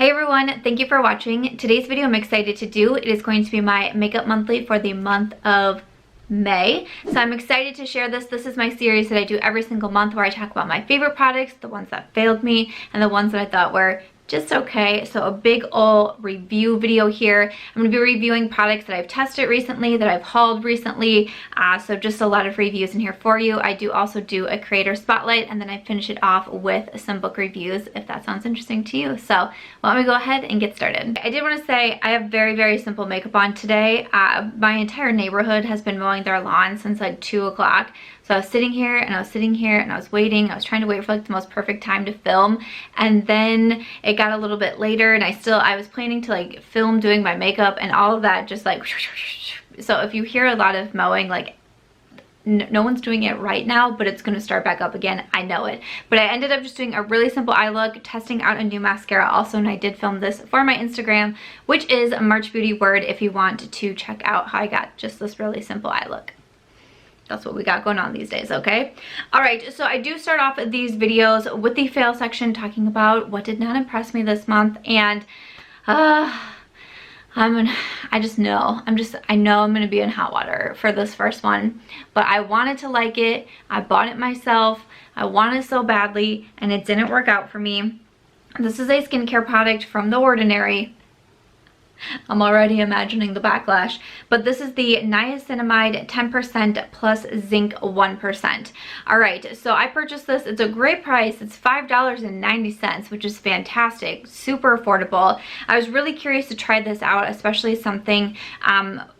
Hey everyone, thank you for watching. Today's video I'm excited to do. It is going to be my makeup monthly for the month of May. So I'm excited to share this. This is my series that I do every single month where I talk about my favorite products, the ones that failed me, and the ones that I thought were just okay. So a big ol' review video here. I'm going to be reviewing products that I've tested recently, that I've hauled recently. So just a lot of reviews in here for you. I do also do a creator spotlight, and then I finish it off with some book reviews if that sounds interesting to you. So why don't we go ahead and get started. I did want to say I have very simple makeup on today. My entire neighborhood has been mowing their lawn since like 2 o'clock. So I was sitting here and I was sitting here and I was waiting. I was trying to wait for like the most perfect time to film, and then it got a little bit later and I was planning to like film doing my makeup and all of that just like, so if you hear a lot of mowing, like no one's doing it right now, but it's going to start back up again. I know it. But I ended up just doing a really simple eye look, testing out a new mascara also, and I did film this for my Instagram, which is March Beauty Word, if you want to check out how I got just this really simple eye look. That's what we got going on these days, okay? All right, so I do start off these videos with the fail section, talking about what did not impress me this month, and I know I'm gonna be in hot water for this first one, but I wanted to like it. I bought it myself. I wanted it so badly, and it didn't work out for me. This is a skincare product from The Ordinary. I'm already imagining the backlash, but this is the Niacinamide 10% plus zinc 1%. All right, so I purchased this. It's a great price. It's $5.90, which is fantastic, super affordable. I was really curious to try this out, especially something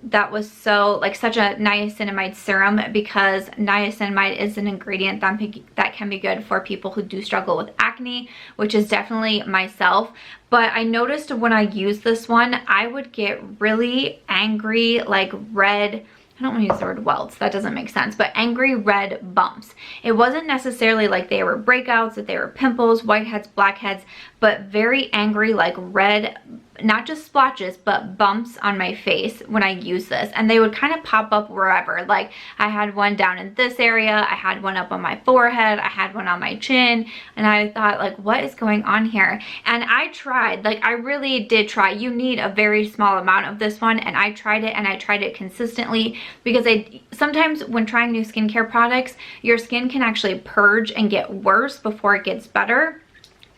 that was so like such a niacinamide serum, because niacinamide is an ingredient that can be good for people who do struggle with acne, which is definitely myself. But I noticed when I used this one, I would get really angry, like red, I don't want to use the word welts, that doesn't make sense, but angry red bumps. It wasn't necessarily like they were breakouts, that they were pimples, whiteheads, blackheads, but very angry, like red, not just splotches, but bumps on my face when I use this. And they would kind of pop up wherever. Like I had one down in this area, I had one up on my forehead, I had one on my chin, and I thought like, what is going on here? And I tried, like I really did try. You need a very small amount of this one, and I tried it, and I tried it consistently, because sometimes when trying new skincare products, your skin can actually purge and get worse before it gets better.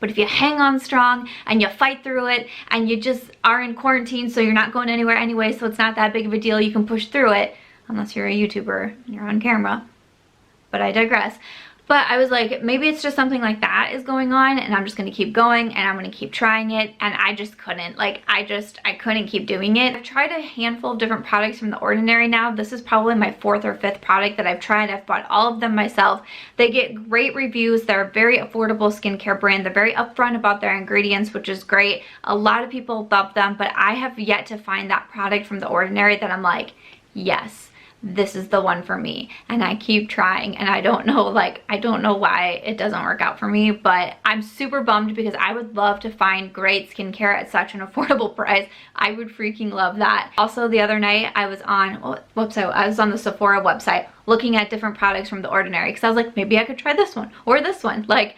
But if you hang on strong and you fight through it, and you just are in quarantine, so you're not going anywhere anyway, so it's not that big of a deal, you can push through it, unless you're a YouTuber and you're on camera. But I digress. But I was like, maybe it's just something like that is going on, and I'm just going to keep going, and I'm going to keep trying it, and I just couldn't. Like, I couldn't keep doing it. I've tried a handful of different products from The Ordinary now. This is probably my 4th or 5th product that I've tried. I've bought all of them myself. They get great reviews. They're a very affordable skincare brand. They're very upfront about their ingredients, which is great. A lot of people love them, but I have yet to find that product from The Ordinary that I'm like, yes, this is the one for me. And I keep trying, and I don't know why it doesn't work out for me, but I'm super bummed, because I would love to find great skincare at such an affordable price. I would freaking love that. Also, the other night I was on I was on the Sephora website looking at different products from The Ordinary, because I was like, maybe I could try this one or this one. Like,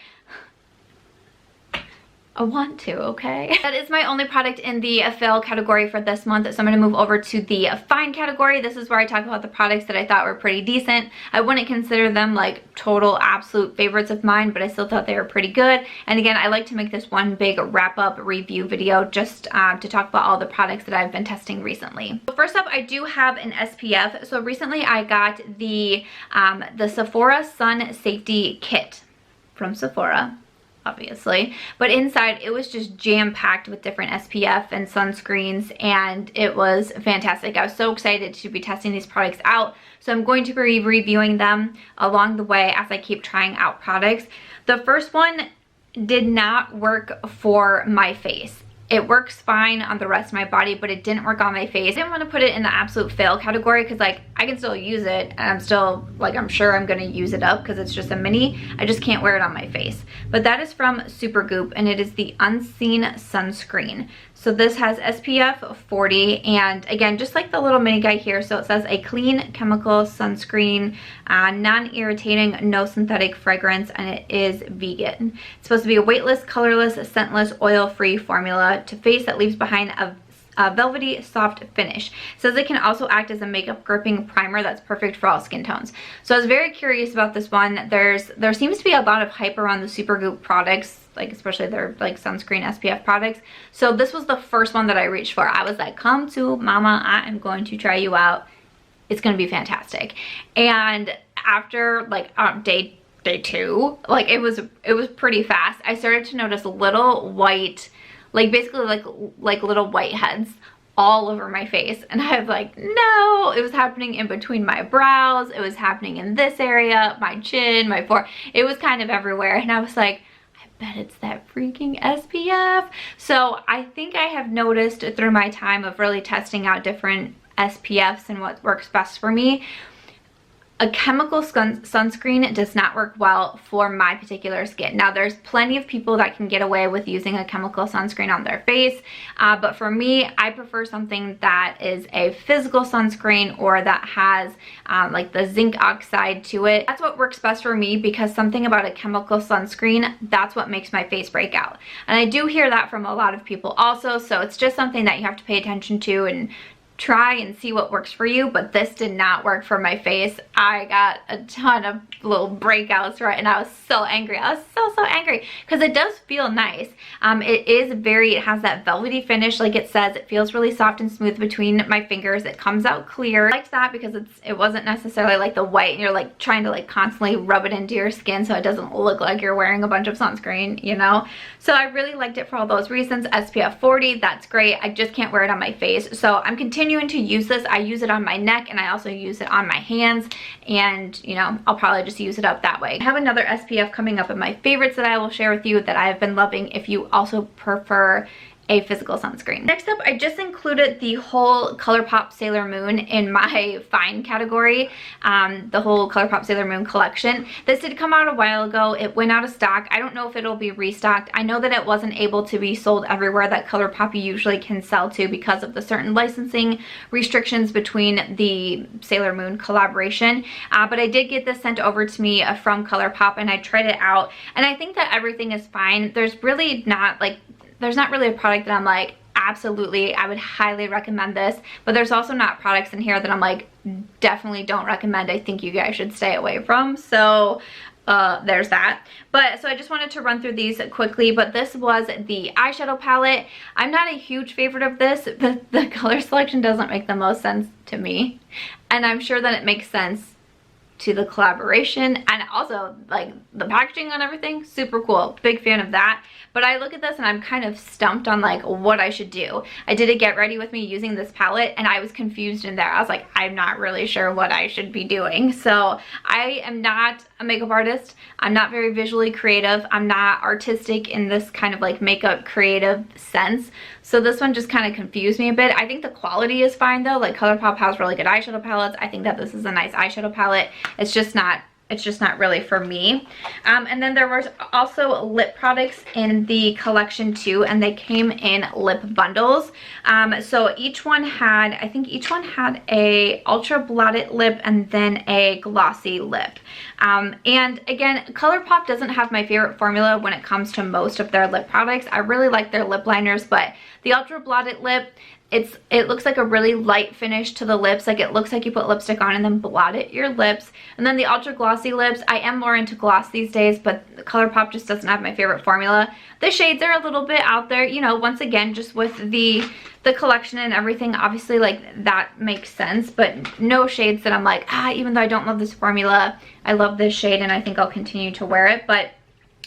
I want to, okay? That is my only product in the fail category for this month, so I'm going to move over to the fine category. This is where I talk about the products that I thought were pretty decent. I wouldn't consider them like total absolute favorites of mine, but I still thought they were pretty good. And again, I like to make this one big wrap-up review video just to talk about all the products that I've been testing recently. So first up, I do have an SPF. So recently I got the Sephora Sun Safety Kit from Sephora, obviously, but inside it was just jam-packed with different SPF and sunscreens, and it was fantastic. I was so excited to be testing these products out, so I'm going to be reviewing them along the way as I keep trying out products. The first one did not work for my face. It works fine on the rest of my body, but it didn't work on my face. I didn't want to put it in the absolute fail category, because like I can still use it, and I'm still like, I'm sure I'm going to use it up because it's just a mini. I just can't wear it on my face. But that is from Supergoop, and it is the Unseen Sunscreen. So this has SPF 40, and again, just like the little mini guy here, so it says a clean chemical sunscreen, non-irritating, no synthetic fragrance, and it is vegan. It's supposed to be a weightless, colorless, scentless, oil-free formula to face that leaves behind a velvety soft finish. It says it can also act as a makeup gripping primer that's perfect for all skin tones. So I was very curious about this one. There seems to be a lot of hype around the Supergoop products, like especially their like sunscreen SPF products. So this was the first one that I reached for. I was like, come to mama, I am going to try you out. It's going to be fantastic. And after like day two, like it was pretty fast. I started to notice little white, like basically like little white heads all over my face, and I was like, no. It was happening in between my brows, it was happening in this area, my chin, my forehead, it was kind of everywhere, and I was like, I bet it's that freaking SPF. So I think I have noticed through my time of really testing out different SPFs and what works best for me, a chemical sunscreen does not work well for my particular skin. Now, there's plenty of people that can get away with using a chemical sunscreen on their face, but for me, I prefer something that is a physical sunscreen or that has like the zinc oxide to it. That's what works best for me, because something about a chemical sunscreen, that's what makes my face break out. And I do hear that from a lot of people also, so it's just something that you have to pay attention to and try and see what works for you. But this did not work for my face. I got a ton of little breakouts, right, and I was so angry. I was so angry, because it does feel nice. It has that velvety finish, like it says. It feels really soft and smooth between my fingers. It comes out clear. I liked that because it wasn't necessarily like the white and you're like trying to like constantly rub it into your skin so it doesn't look like you're wearing a bunch of sunscreen, you know. So I really liked it for all those reasons. SPF 40, that's great. I just can't wear it on my face, so I'm continuing to use this. I use it on my neck, and I also use it on my hands, and you know, I'll probably just use it up that way. I have another SPF coming up in my favorites that I will share with you that I have been loving if you also prefer a physical sunscreen. Next up, I just included the whole Colourpop Sailor Moon in my fine category, the whole Colourpop Sailor Moon collection. This did come out a while ago. It went out of stock. I don't know if it'll be restocked. I know that it wasn't able to be sold everywhere that Colourpop usually can sell to because of the certain licensing restrictions between the Sailor Moon collaboration, but I did get this sent over to me from Colourpop, and I tried it out, and I think that everything is fine. There's not really a product that I'm like, absolutely, I would highly recommend this, but there's also not products in here that I'm like, definitely don't recommend, I think you guys should stay away from. So there's that. But so I just wanted to run through these quickly, but this was the eyeshadow palette. I'm not a huge favorite of this. The color selection doesn't make the most sense to me, and I'm sure that it makes sense to the collaboration, and also like the packaging and everything, super cool, big fan of that. But I look at this and I'm kind of stumped on like what I should do. I did a get ready with me using this palette, and I was confused in there. I was like, I'm not really sure what I should be doing. So I am not a makeup artist. I'm not very visually creative. I'm not artistic in this kind of like makeup creative sense. So this one just kind of confused me a bit. I think the quality is fine though. Like Colourpop has really good eyeshadow palettes. I think that this is a nice eyeshadow palette. It's just not really for me. And then there was also lip products in the collection too, and they came in lip bundles. So each one had, I think each one had a ultra blotted lip and then a glossy lip. And again, Colourpop doesn't have my favorite formula when it comes to most of their lip products. I really like their lip liners, but the ultra blotted lip, it looks like a really light finish to the lips. Like it looks like you put lipstick on and then blotted your lips. And then the ultra glossy lips, I am more into gloss these days, but Colourpop just doesn't have my favorite formula. The shades are a little bit out there, you know, once again, just with the collection and everything, obviously like that makes sense, but no shades that I'm like, even though I don't love this formula, I love this shade and I think I'll continue to wear it. But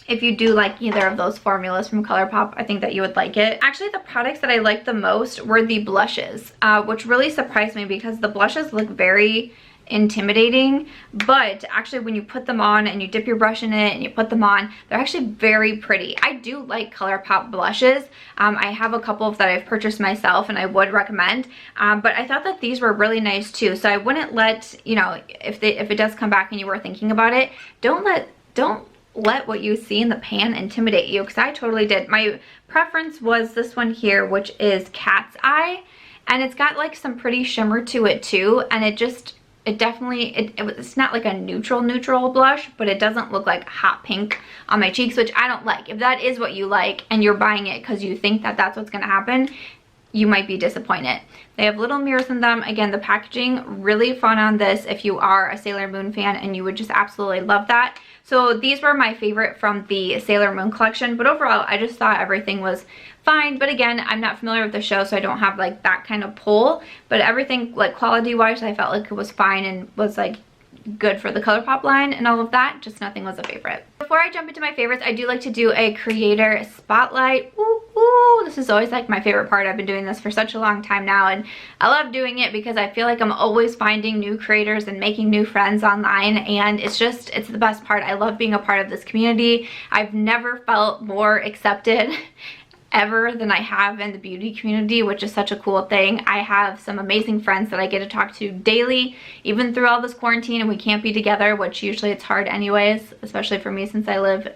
if you do like either of those formulas from Colourpop, I think that you would like it. Actually, the products that I liked the most were the blushes, which really surprised me because the blushes look very intimidating, but actually when you put them on and you dip your brush in it and you put them on, they're actually very pretty. I do like Colourpop blushes. I have a couple of that I've purchased myself and I would recommend, but I thought that these were really nice too. So I wouldn't let, you know, if it does come back and you were thinking about it, don't let what you see in the pan intimidate you, because I totally did. My preference was this one here, which is Cat's Eye, and it's got like some pretty shimmer to it too, and it's not like a neutral blush, but it doesn't look like hot pink on my cheeks, which I don't like. If that is what you like and you're buying it because you think that that's what's going to happen, you might be disappointed. They have little mirrors in them. Again, the packaging, really fun on this if you are a Sailor Moon fan, and you would just absolutely love that. So these were my favorite from the Sailor Moon collection, but overall I just thought everything was fine. But again, I'm not familiar with the show, so I don't have like that kind of pull, but everything like quality wise I felt like it was fine and was like good for the Colourpop line and all of that. Just nothing was a favorite. Before I jump into my favorites, I do like to do a creator spotlight. Ooh, this is always like my favorite part. I've been doing this for such a long time now, and I love doing it because I feel like I'm always finding new creators and making new friends online, and it's the best part. I love being a part of this community. I've never felt more accepted ever than I have in the beauty community, which is such a cool thing. I have some amazing friends that I get to talk to daily, even through all this quarantine and we can't be together, which usually it's hard anyways, especially for me since I live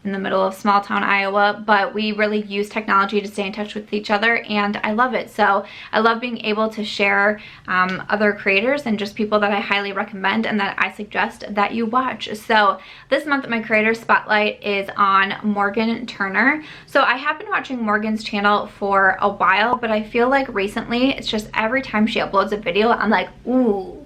in the middle of small town Iowa, but we really use technology to stay in touch with each other, and I love it. So I love being able to share other creators and just people that I highly recommend and that I suggest that you watch. So this month my creator spotlight is on Morgan Turner. So I have been watching Morgan's channel for a while, but I feel like recently it's just every time she uploads a video I'm like, ooh,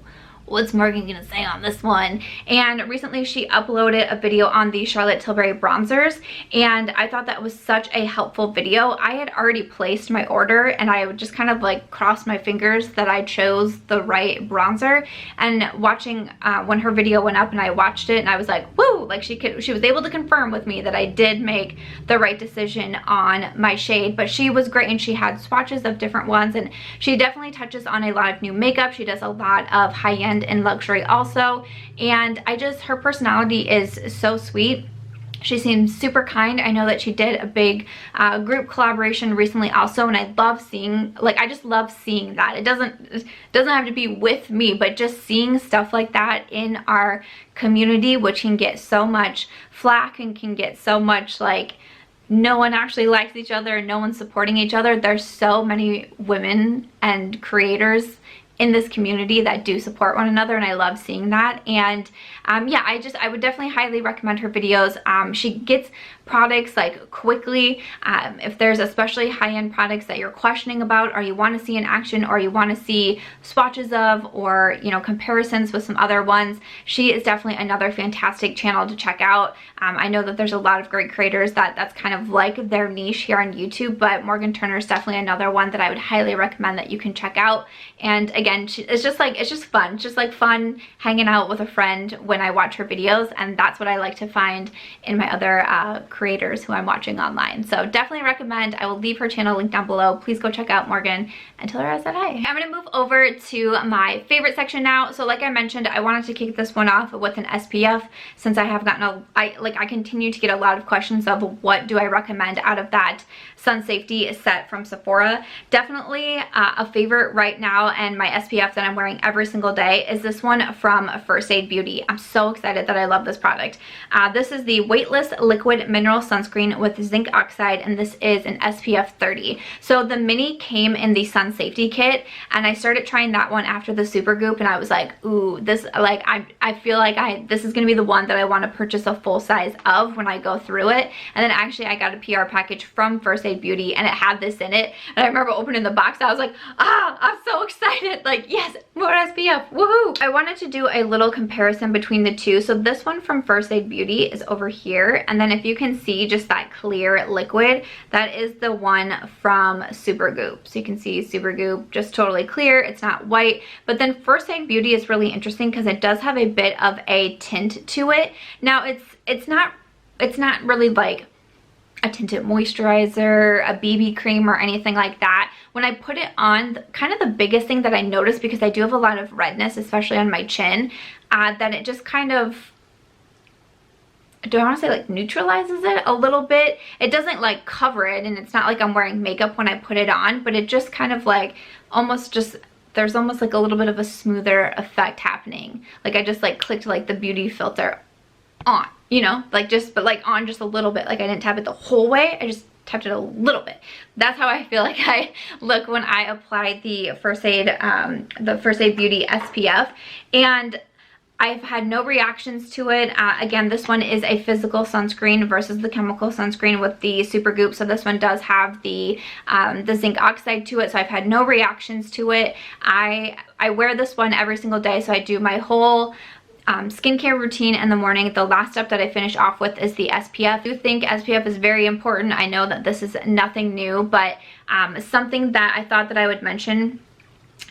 what's Morgan gonna say on this one? And recently she uploaded a video on the Charlotte Tilbury bronzers, and I thought that was such a helpful video. I had already placed my order and I would just kind of like cross my fingers that I chose the right bronzer, and watching when her video went up and I watched it and I was like, woo, like she was able to confirm with me that I did make the right decision on my shade. But she was great, and she had swatches of different ones, and she definitely touches on a lot of new makeup. She does a lot of high-end and luxury also, and her personality is so sweet. She seems super kind. I know that she did a big group collaboration recently also, and I love seeing, like, I just love seeing that. It doesn't have to be with me, but just seeing stuff like that in our community, which can get so much flack and can get so much like no one actually likes each other and no one's supporting each other. There's so many women and creators in this community that do support one another, and I love seeing that. And yeah, I would definitely highly recommend her videos. She gets products like quickly. If there's especially high-end products that you're questioning about, or you want to see in action, or you want to see swatches of, or you know, comparisons with some other ones, she is definitely another fantastic channel to check out. I know that there's a lot of great creators that's kind of like their niche here on YouTube, but Morgan Turner is definitely another one that I would highly recommend that you can check out. And again, it's just fun. It's just like fun hanging out with a friend when I watch her videos, and that's what I like to find in my other creators who I'm watching online. So definitely recommend. I will leave her channel link down below. Please go check out Morgan and tell her I said hi. I'm gonna move over to my favorite section now. So like I mentioned, I wanted to kick this one off with an SPF, since I have gotten I continue to get a lot of questions of what do I recommend out of that sun safety set from Sephora. Definitely a favorite right now, and my SPF that I'm wearing every single day is this one from First Aid Beauty. I'm so excited that I love this product. This is the Weightless Liquid Mineral Sunscreen with zinc oxide, and this is an SPF 30. So the mini came in the sun safety kit, and I started trying that one after the Supergoop, and I was like, ooh, this, like, I feel like this is gonna be the one that I want to purchase a full size of when I go through it. And then actually I got a PR package from First Aid Beauty, and it had this in it, and I remember opening the box, I was like, ah, I'm so excited, like, yes, more SPF, woohoo. I wanted to do a little comparison between the two. So this one from First Aid Beauty is over here, and then if you can see just that clear liquid, that is the one from Supergoop. So you can see Supergoop, just totally clear, it's not white. But then First Aid Beauty is really interesting because it does have a bit of a tint to it. Now it's not really like a tinted moisturizer, a BB cream, or anything like that. When I put it on, kind of the biggest thing that I noticed, because I do have a lot of redness, especially on my chin, that it just kind of, do I want to say like neutralizes it a little bit? It doesn't like cover it, and it's not like I'm wearing makeup when I put it on, but it just kind of like there's almost like a little bit of a smoother effect happening. Like I just like clicked like the beauty filter on. you know, like just, but like on just a little bit. Like I didn't tap it the whole way. I just tapped it a little bit. That's how I feel like I look when I applied the First Aid Beauty SPF. And I've had no reactions to it. Again, this one is a physical sunscreen versus the chemical sunscreen with the Supergoop. So this one does have the zinc oxide to it. So I've had no reactions to it. I wear this one every single day. So I do my whole skincare routine in the morning. The last step that I finish off with is the SPF. I do think SPF is very important. I know that this is nothing new, but something that I thought that I would mention,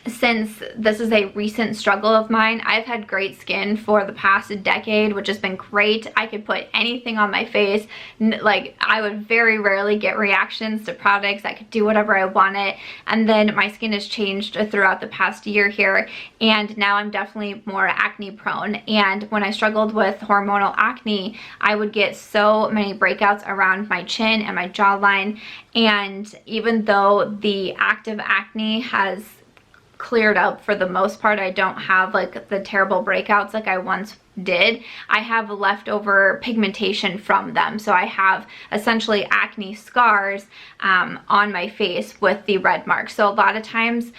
since this is a recent struggle of mine. I've had great skin for the past decade, which has been great. I could put anything on my face. Like, I would very rarely get reactions to products. I could do whatever I wanted. And then my skin has changed throughout the past year here. And now I'm definitely more acne prone. And when I struggled with hormonal acne, I would get so many breakouts around my chin and my jawline. And even though the active acne has cleared up for the most part, I don't have like the terrible breakouts like I once did. I have leftover pigmentation from them, so I have essentially acne scars on my face with the red marks. So a lot of times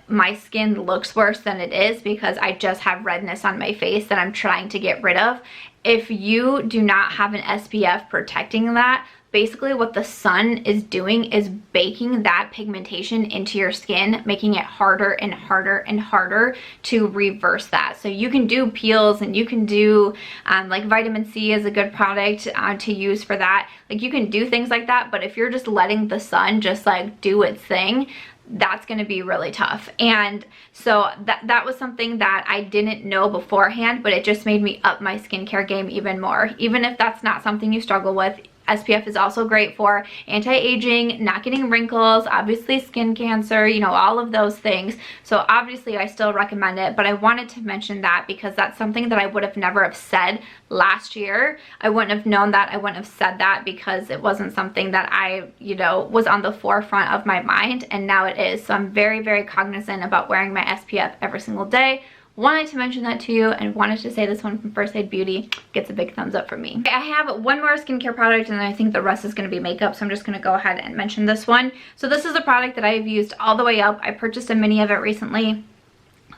my skin looks worse than it is because I just have redness on my face that I'm trying to get rid of. If you do not have an SPF protecting that, basically what the sun is doing is baking that pigmentation into your skin, making it harder and harder and harder to reverse that. So you can do peels, and you can do like vitamin C is a good product to use for that. Like, you can do things like that, but if you're just letting the sun just like do its thing, that's going to be really tough. And so that was something that I didn't know beforehand, but it just made me up my skincare game even more. Even if that's not something you struggle with, SPF is also great for anti-aging, not getting wrinkles, obviously skin cancer, you know, all of those things. So obviously I still recommend it, but I wanted to mention that because that's something that I would have never have said last year. I wouldn't have known that. I wouldn't have said that because it wasn't something that I, you know, was on the forefront of my mind, and now it is. So I'm very, very cognizant about wearing my SPF every single day. Wanted to mention that to you, and wanted to say this one from First Aid Beauty gets a big thumbs up from me. I have one more skincare product, and then I think the rest is going to be makeup, so I'm just going to go ahead and mention this one. So this is a product that I've used all the way up. I purchased a mini of it recently.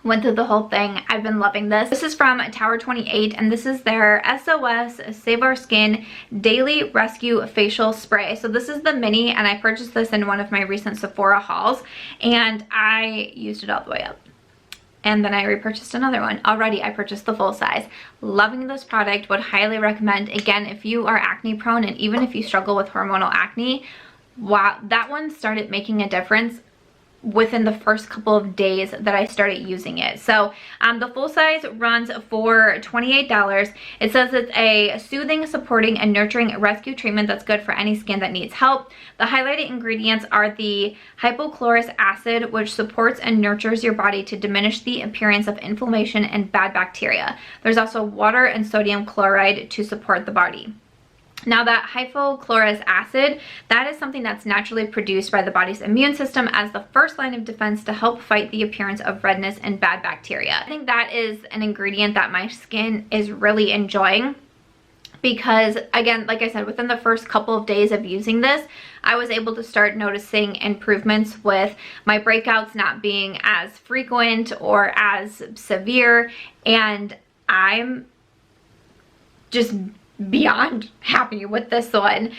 Went through the whole thing. I've been loving this. This is from Tower 28, and this is their SOS Save Our Skin Daily Rescue Facial Spray. So this is the mini, and I purchased this in one of my recent Sephora hauls, and I used it all the way up. And then I repurchased another one. Already I purchased the full size. Loving this product, would highly recommend. Again, if you are acne prone, and even if you struggle with hormonal acne, wow, that one started making a difference within the first couple of days that I started using it. So the full size runs for $28. It says it's a soothing, supporting, and nurturing rescue treatment that's good for any skin that needs help. The highlighted ingredients are the hypochlorous acid, which supports and nurtures your body to diminish the appearance of inflammation and bad bacteria. There's also water and sodium chloride to support the body. Now, that hypochlorous acid, that is something that's naturally produced by the body's immune system as the first line of defense to help fight the appearance of redness and bad bacteria. I think that is an ingredient that my skin is really enjoying because, again, like I said, within the first couple of days of using this, I was able to start noticing improvements with my breakouts not being as frequent or as severe, and I'm just beyond happy with this one.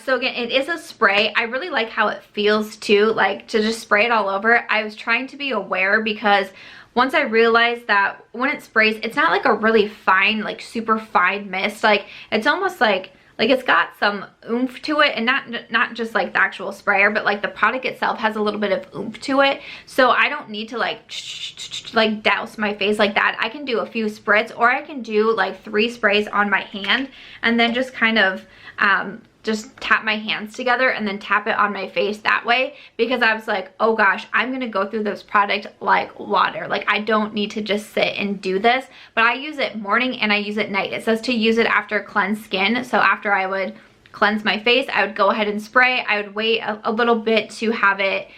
So again, it is a spray. I really like how it feels too, like to just spray it all over. I was trying to be aware because once I realized that when it sprays, it's not like a really fine, like super fine mist. Like, it's almost like it's got some oomph to it, and not just like the actual sprayer, but like the product itself has a little bit of oomph to it. So I don't need to like douse my face like that. I can do a few spritz, or I can do like 3 sprays on my hand and then just kind of just tap my hands together and then tap it on my face that way, because I was like, oh gosh, I'm gonna go through this product like water. Like, I don't need to just sit and do this. But I use it morning and I use it night. It says to use it after cleansed skin. So after I would cleanse my face, I would go ahead and spray. I would wait a little bit to have it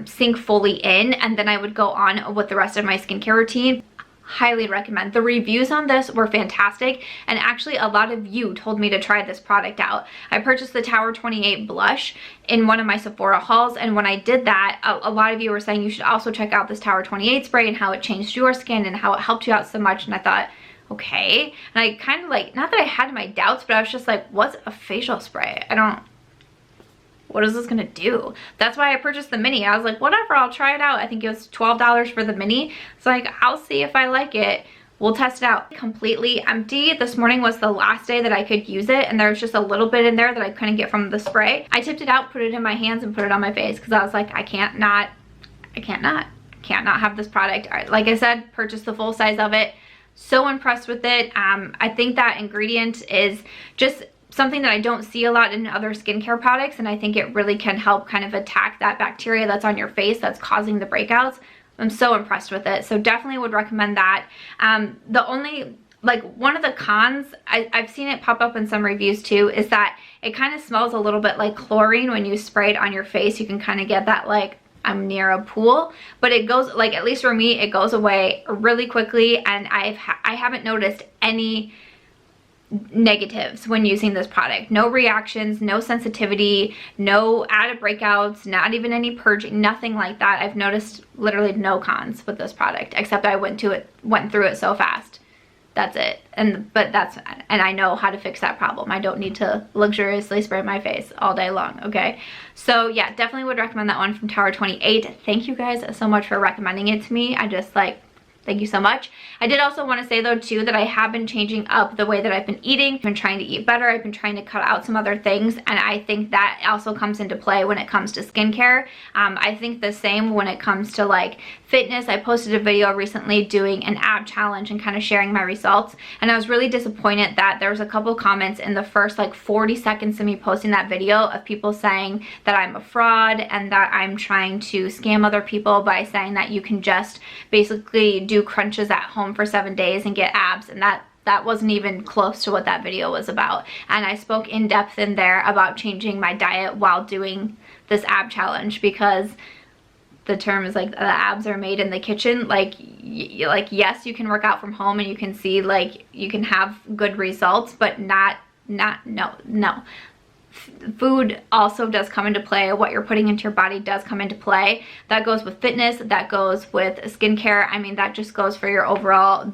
sink fully in, and then I would go on with the rest of my skincare routine. highly recommend. The reviews on this were fantastic, and actually a lot of you told me to try this product out. I purchased the Tower 28 blush in one of my Sephora hauls, and when I did that, a lot of you were saying you should also check out this Tower 28 spray and how it changed your skin and how it helped you out so much. And I thought, okay. And I kind of like, not that I had my doubts, but I was just like, what's a facial spray? What is this gonna do? That's why I purchased the mini. I was like, whatever, I'll try it out. I think it was $12 for the mini. So like, I'll see if I like it. We'll test it out. Completely empty. This morning was the last day that I could use it, and there was just a little bit in there that I couldn't get from the spray. I tipped it out, put it in my hands, and put it on my face because I was like, I can't not have this product. Like I said, purchased the full size of it. So impressed with it. I think that ingredient is just something that I don't see a lot in other skincare products, and I think it really can help kind of attack that bacteria that's on your face that's causing the breakouts. I'm so impressed with it, so definitely would recommend that. The only, like, one of the cons, I've seen it pop up in some reviews too, is that it kind of smells a little bit like chlorine when you spray it on your face. You can kind of get that, like, I'm near a pool, but it goes, like, at least for me, it goes away really quickly, and I haven't noticed any negatives when using this product. No reactions, no sensitivity, no added breakouts, not even any purging, nothing like that. I've noticed literally no cons with this product, except I went through it so fast. That's it. And I know how to fix that problem. I don't need to luxuriously spray my face all day long, okay? So yeah, definitely would recommend that one from Tower 28. Thank you guys so much for recommending it to me. I just, like, thank you so much. I did also want to say though too that I have been changing up the way that I've been eating. I've been trying to eat better. I've been trying to cut out some other things, and I think that also comes into play when it comes to skincare. I think the same when it comes to like fitness. I posted a video recently doing an ab challenge and kind of sharing my results, and I was really disappointed that there was a couple comments in the first like 40 seconds of me posting that video of people saying that I'm a fraud and that I'm trying to scam other people by saying that you can just basically do crunches at home for 7 days and get abs, and that wasn't even close to what that video was about. And I spoke in depth in there about changing my diet while doing this ab challenge, because the term is like the abs are made in the kitchen. Like yes, you can work out from home and you can see, like, you can have good results, but no. Food also does come into play. What you're putting into your body does come into play. That goes with fitness, that goes with skincare. I mean, that just goes for your overall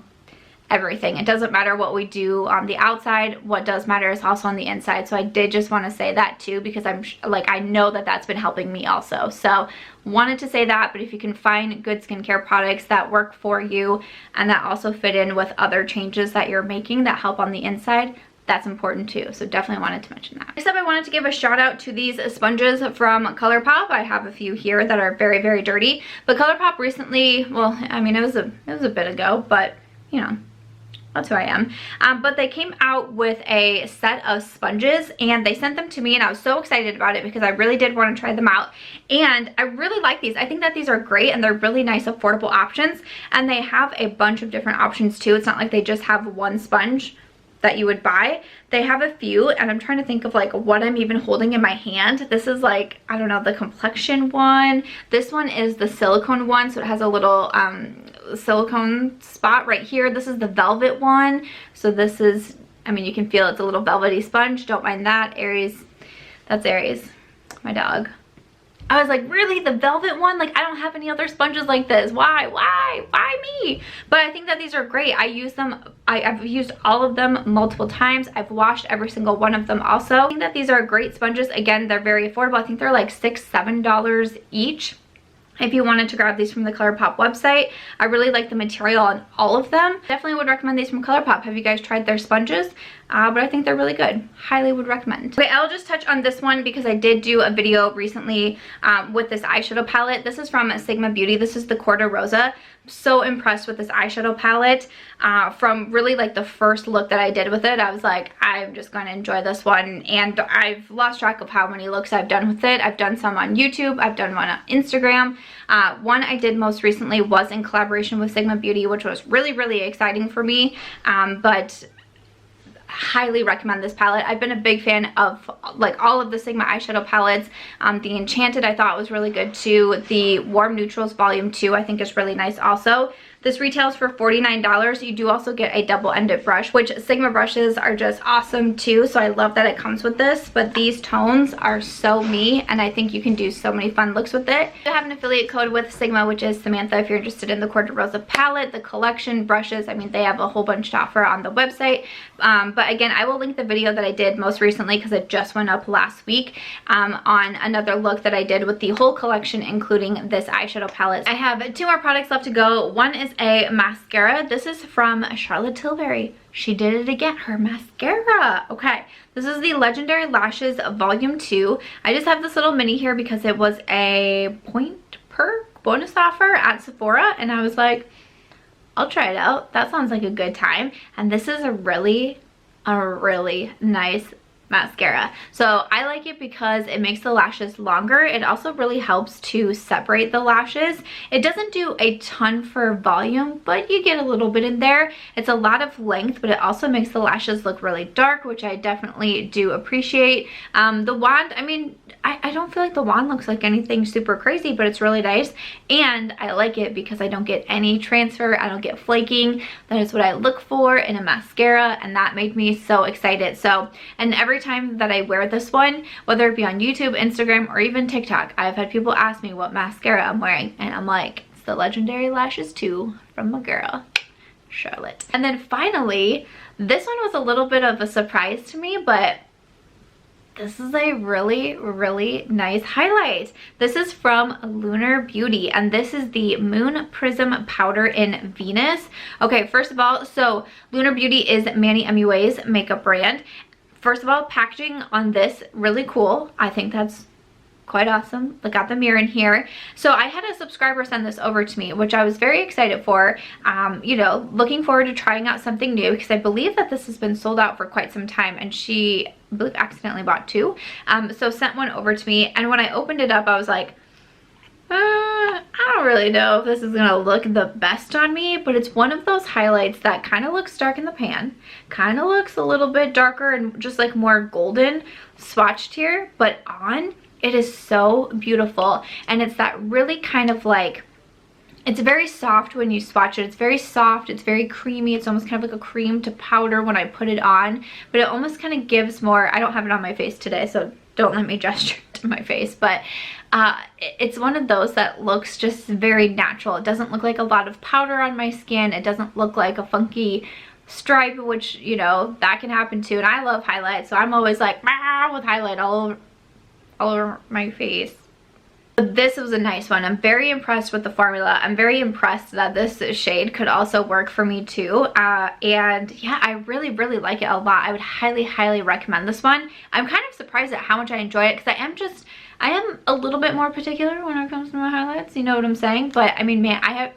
everything. It doesn't matter what we do on the outside. What does matter is also on the inside. So I did just want to say that too, because I know that that's been helping me also. So wanted to say that. But if you can find good skincare products that work for you and that also fit in with other changes that you're making that help on the inside, that's important too. So definitely wanted to mention that. Next up, I wanted to give a shout out to these sponges from Colourpop. I have a few here that are very, very dirty, but Colourpop recently, well, I mean, it was a bit ago, but you know, that's who I am. But they came out with a set of sponges and they sent them to me, and I was so excited about it because I really did want to try them out. And I really like these. I think that these are great and they're really nice, affordable options. And they have a bunch of different options too. It's not like they just have one sponge that you would buy. They have a few, and I'm trying to think of like what I'm even holding in my hand. This is like, I don't know, the complexion one. This one is the silicone one, so it has a little silicone spot right here. This is the velvet one. So this is, I mean, you can feel it's a little velvety sponge. Don't mind that. Aries, that's Aries, my dog. I was like, really, the velvet one? Like, I don't have any other sponges like this. Why me? But I think that these are great. I use them, I've used all of them multiple times. I've washed every single one of them also. I think that these are great sponges. Again, they're very affordable. I think they're like $6, $7 each. If you wanted to grab these from the Colourpop website, I really like the material on all of them. Definitely would recommend these from Colourpop. Have you guys tried their sponges? But I think they're really good. Highly would recommend. Okay, I'll just touch on this one because I did do a video recently with this eyeshadow palette. This is from Sigma Beauty. This is the Quarter Rosa. So impressed with this eyeshadow palette. From really like the first look that I did with it, I was like, I'm just going to enjoy this one. And I've lost track of how many looks I've done with it. I've done some on YouTube. I've done one on Instagram. One I did most recently was in collaboration with Sigma Beauty, which was really, really exciting for me. But highly recommend this palette. I've been a big fan of like all of the Sigma eyeshadow palettes. The Enchanted I thought was really good too. The Warm Neutrals Volume 2 I think is really nice also. This retails for $49. You do also get a double-ended brush, which Sigma brushes are just awesome too, so I love that it comes with this. But these tones are so me, and I think you can do so many fun looks with it. I have an affiliate code with Sigma, which is Samantha, if you're interested in the Quarter Rosa palette, the collection, brushes. I mean, they have a whole bunch to offer on the website. But again, I will link the video that I did most recently because it just went up last week on another look that I did with the whole collection, including this eyeshadow palette. I have 2 more products left to go. One is a mascara. This is from Charlotte Tilbury. She did it again, her mascara. Okay, this is the Legendary Lashes Volume 2. I just have this little mini here because it was a point per bonus offer at Sephora, and I was like, I'll try it out. That sounds like a good time. And this is a really nice mascara. So I like it because it makes the lashes longer. It also really helps to separate the lashes. It doesn't do a ton for volume, but you get a little bit in there. It's a lot of length, but it also makes the lashes look really dark, which I definitely do appreciate. The wand, I mean, I don't feel like the wand looks like anything super crazy, but it's really nice. And I like it because I don't get any transfer. I don't get flaking. That is what I look for in a mascara, and that made me so excited. So, and every time that I wear this one, whether it be on YouTube, Instagram, or even TikTok, I've had people ask me what mascara I'm wearing, and I'm like, it's the Legendary Lashes 2 from my girl, Charlotte. And then finally, this one was a little bit of a surprise to me, but this is a really nice highlight. This is from Lunar Beauty, and this is the Moon Prism Powder in Venus. Okay, first of all, so Lunar Beauty is Manny MUA's makeup brand. First of all, packaging on this, really cool. I think that's quite awesome. Look at the mirror in here. So I had a subscriber send this over to me, which I was very excited for. You know, looking forward to trying out something new because I believe that this has been sold out for quite some time, and she, I believe, accidentally bought 2. So sent one over to me, and when I opened it up, I was like, I don't really know if this is gonna look the best on me, but it's one of those highlights that kind of looks dark in the pan, kind of looks a little bit darker and just like more golden swatched here, but on, it is so beautiful. And it's that really kind of like, it's very soft when you swatch it. It's very soft, it's very creamy. It's almost kind of like a cream to powder when I put it on, but it almost kind of gives more, I don't have it on my face today, so don't let me gesture to my face, but it's one of those that looks just very natural. It doesn't look like a lot of powder on my skin. It doesn't look like a funky stripe, which, you know, that can happen too. And I love highlight, so I'm always like, with highlight all over my face. This was a nice one. I'm very impressed with the formula. I'm very impressed that this shade could also work for me too. And yeah, I really like it a lot. I would highly recommend this one. I'm kind of surprised at how much I enjoy it because I am a little bit more particular when it comes to my highlights, you know what I'm saying? But I mean, man, I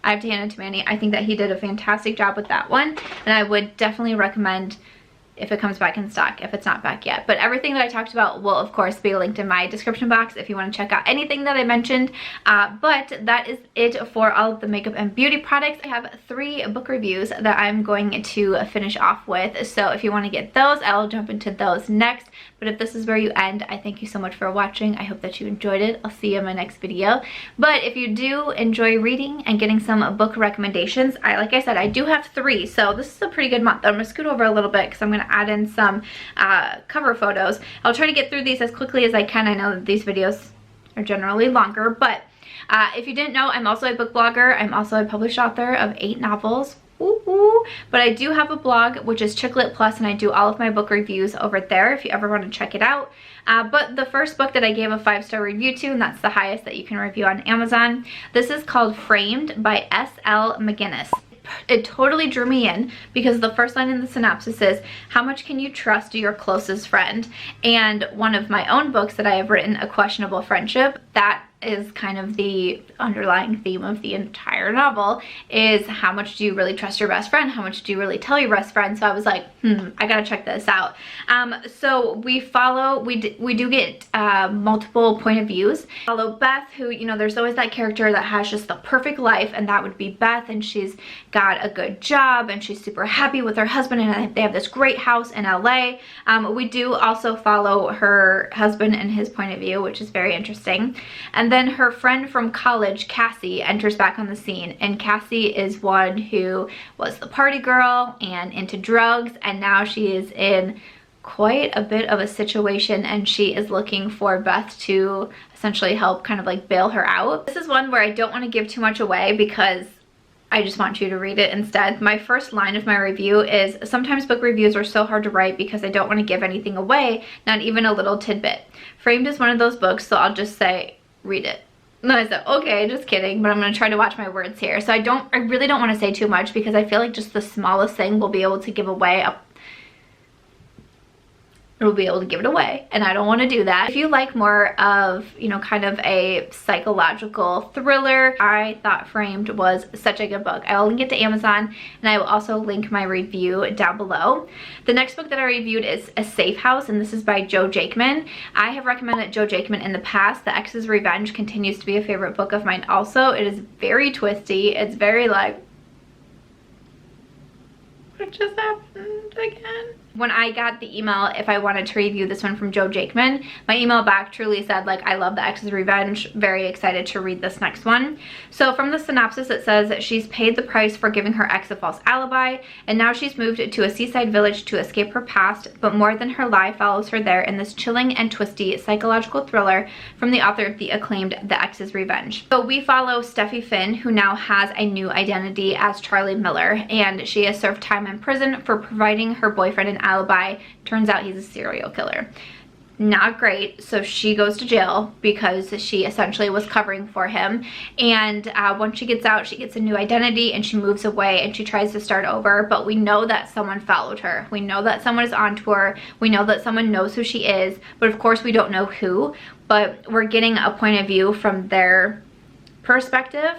have to hand it to Manny. I think that he did a fantastic job with that one, and I would definitely recommend if it comes back in stock, if it's not back yet. But everything that I talked about will of course be linked in my description box if you want to check out anything that I mentioned. But that is it for all of the makeup and beauty products. I have 3 book reviews that I'm going to finish off with, so if you want to get those, I'll jump into those next. But if this is where you end, I thank you so much for watching. I hope that you enjoyed it. I'll see you in my next video. But if you do enjoy reading and getting some book recommendations, like I said, I do have 3, so this is a pretty good month. I'm gonna scoot over a little bit because I'm gonna add in some cover photos. I'll try to get through these as quickly as I can. I know that these videos are generally longer, but if you didn't know, I'm also a book blogger. I'm also a published author of 8 novels. Ooh, but I do have a blog, which is Chicklet Plus, and I do all of my book reviews over there if you ever want to check it out. But the first book that I gave a 5-star review to, and that's the highest that you can review on Amazon, this is called Framed by SL McInnis. It totally drew me in because the first line in the synopsis is, how much can you trust your closest friend? And one of my own books that I have written, A Questionable Friendship, that is kind of the underlying theme of the entire novel, is how much do you really trust your best friend? How much do you really tell your best friend? So I was like, I gotta check this out. So we do get multiple point of views. Follow Beth, who, you know, there's always that character that has just the perfect life, and that would be Beth, and she's got a good job and she's super happy with her husband, and they have this great house in LA. We do also follow her husband and his point of view, which is very interesting. And then her friend from college, Cassie, enters back on the scene, and Cassie is one who was the party girl and into drugs, and now she is in quite a bit of a situation, and she is looking for Beth to essentially help kind of like bail her out. This is one where I don't want to give too much away because I just want you to read it instead. My first line of my review is, sometimes book reviews are so hard to write because I don't want to give anything away, not even a little tidbit. Framed is one of those books, so I'll just say, read it. And I said, okay, just kidding, but I'm going to try to watch my words here. So I really don't want to say too much because I feel like just the smallest thing will be able to give away it'll be able to give it away, and I don't want to do that. If you like more of, you know, kind of a psychological thriller, I thought Framed was such a good book. I will link it to Amazon, and I will also link my review down below. The next book that I reviewed is A Safe House, and this is by Joe Jakeman. I have recommended Joe Jakeman in the past. The Ex's Revenge continues to be a favorite book of mine also. It is very twisty. It's very like, what just happened again? When I got the email if I wanted to review this one from Joe Jakeman, my email back truly said, like, I love The Ex's Revenge, very excited to read this next one. So from the synopsis it says that she's paid the price for giving her ex a false alibi, and now she's moved to a seaside village to escape her past, but more than her lie follows her there in this chilling and twisty psychological thriller from the author of the acclaimed The Ex's Revenge. So we follow Steffi Finn, who now has a new identity as Charlie Miller, and she has served time in prison for providing her boyfriend an alibi. Turns out he's a serial killer. Not great. So she goes to jail because she essentially was covering for him, and once she gets out, she gets a new identity and she moves away and she tries to start over, but we know that someone followed her. We know that someone is onto her. We know that someone knows who she is, but of course we don't know who, but we're getting a point of view from their perspective,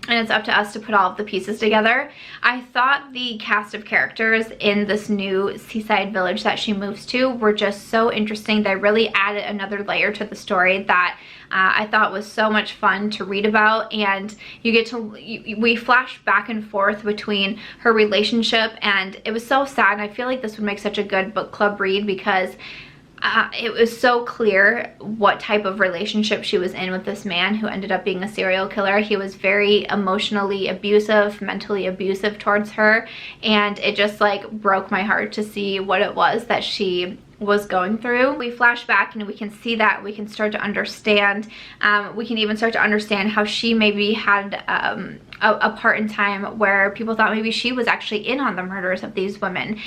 and it's up to us to put all of the pieces together. I thought the cast of characters in this new seaside village that she moves to were just so interesting. They really added another layer to the story that I thought was so much fun to read about, and we flash back and forth between her relationship, and it was so sad, and I feel like this would make such a good book club read because it was so clear what type of relationship she was in with this man who ended up being a serial killer. He was very emotionally abusive, mentally abusive towards her, and it just like broke my heart to see what it was that she was going through. We flash back and we can see that, we can start to understand, we can even start to understand how she maybe had a part in time where people thought maybe she was actually in on the murders of these women,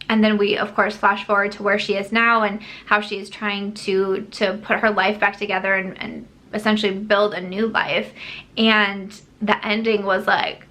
and then we, of course, flash forward to where she is now and how she is trying to put her life back together and essentially build a new life. And the ending was like,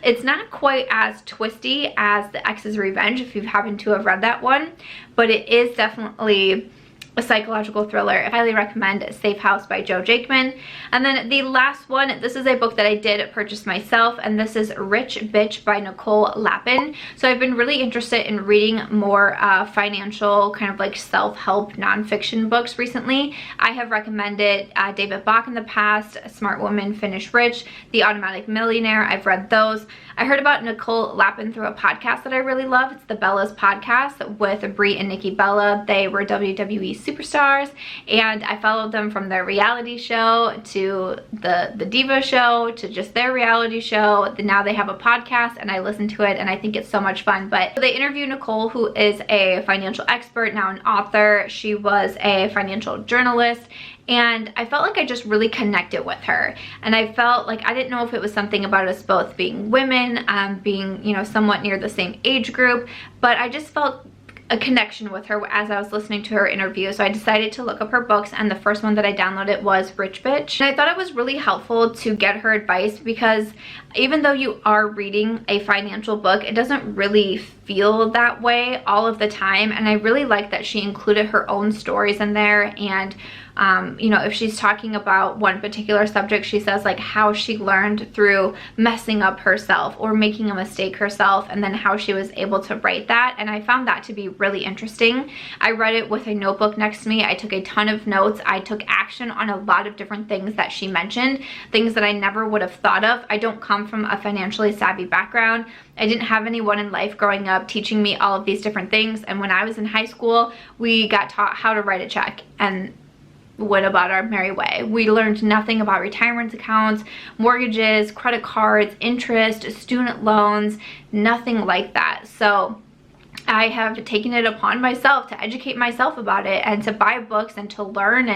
it's not quite as twisty as The Ex's Revenge if you happen to have read that one, but it is definitely a psychological thriller. I highly recommend Safe House by Joe Jakeman. And then the last one, this is a book that I did purchase myself, and this is Rich Bitch by Nicole Lapin. So I've been really interested in reading more financial kind of like self-help nonfiction books recently. I have recommended David Bach in the past, Smart Woman Finish Rich, The Automatic Millionaire. I've read those. I heard about Nicole Lapin through a podcast that I really love. It's the Bellas podcast with Brie and Nikki Bella. They were WWE superstars, and I followed them from their reality show to the Diva show to just their reality show. Now they have a podcast, and I listen to it, and I think it's so much fun. But they interview Nicole, who is a financial expert, now an author. She was a financial journalist, and I felt like I just really connected with her, and I felt like I didn't know if it was something about us both being women, being, you know, somewhat near the same age group, but I just felt a connection with her as I was listening to her interview. So I decided to look up her books, and the first one that I downloaded was Rich Bitch. And I thought it was really helpful to get her advice because even though you are reading a financial book, it doesn't really feel that way all of the time. And I really like that she included her own stories in there and You know, if she's talking about one particular subject, she says like how she learned through messing up herself or making a mistake herself, and then how she was able to write that. And I found that to be really interesting. I read it with a notebook next to me. I took a ton of notes. I took action on a lot of different things that she mentioned, things that I never would have thought of. I don't come from a financially savvy background. I didn't have anyone in life growing up teaching me all of these different things. And when I was in high school, we got taught how to write a check and went about our merry way. We learned nothing about retirement accounts, mortgages, credit cards, interest, student loans, nothing like that. So I have taken it upon myself to educate myself about it and to buy books and to learn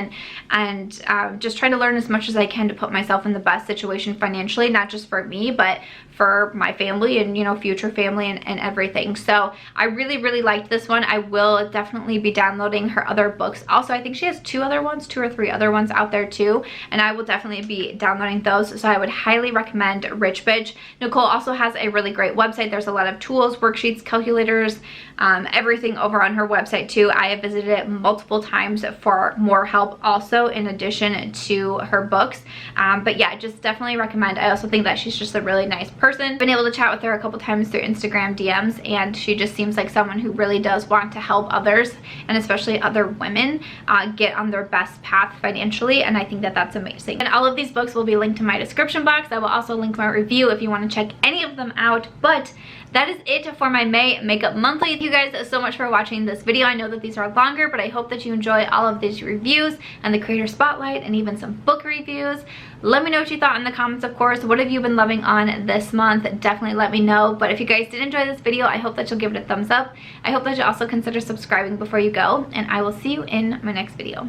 and just try to learn as much as I can to put myself in the best situation financially, not just for me, but for my family and, you know, future family and everything. So I really, really liked this one. I will definitely be downloading her other books. Also, I think she has two or three other ones out there too, and I will definitely be downloading those. So I would highly recommend Rich Bitch. Nicole also has a really great website. There's a lot of tools, worksheets, calculators, everything over on her website too. I have visited it multiple times for more help also, in addition to her books. But yeah, just definitely recommend. I also think that she's just a really nice person. Been able to chat with her a couple times through Instagram DMs, and she just seems like someone who really does want to help others, and especially other women, get on their best path financially, and I think that that's amazing. And all of these books will be linked in my description box. I will also link my review if you want to check any of them out. But that is it for my May Makeup Monthly. Thank you guys so much for watching this video. I know that these are longer, but I hope that you enjoy all of these reviews and the creator spotlight and even some book reviews. Let me know what you thought in the comments, of course. What have you been loving on this month? Definitely let me know. But if you guys did enjoy this video, I hope that you'll give it a thumbs up. I hope that you'll also consider subscribing before you go, and I will see you in my next video.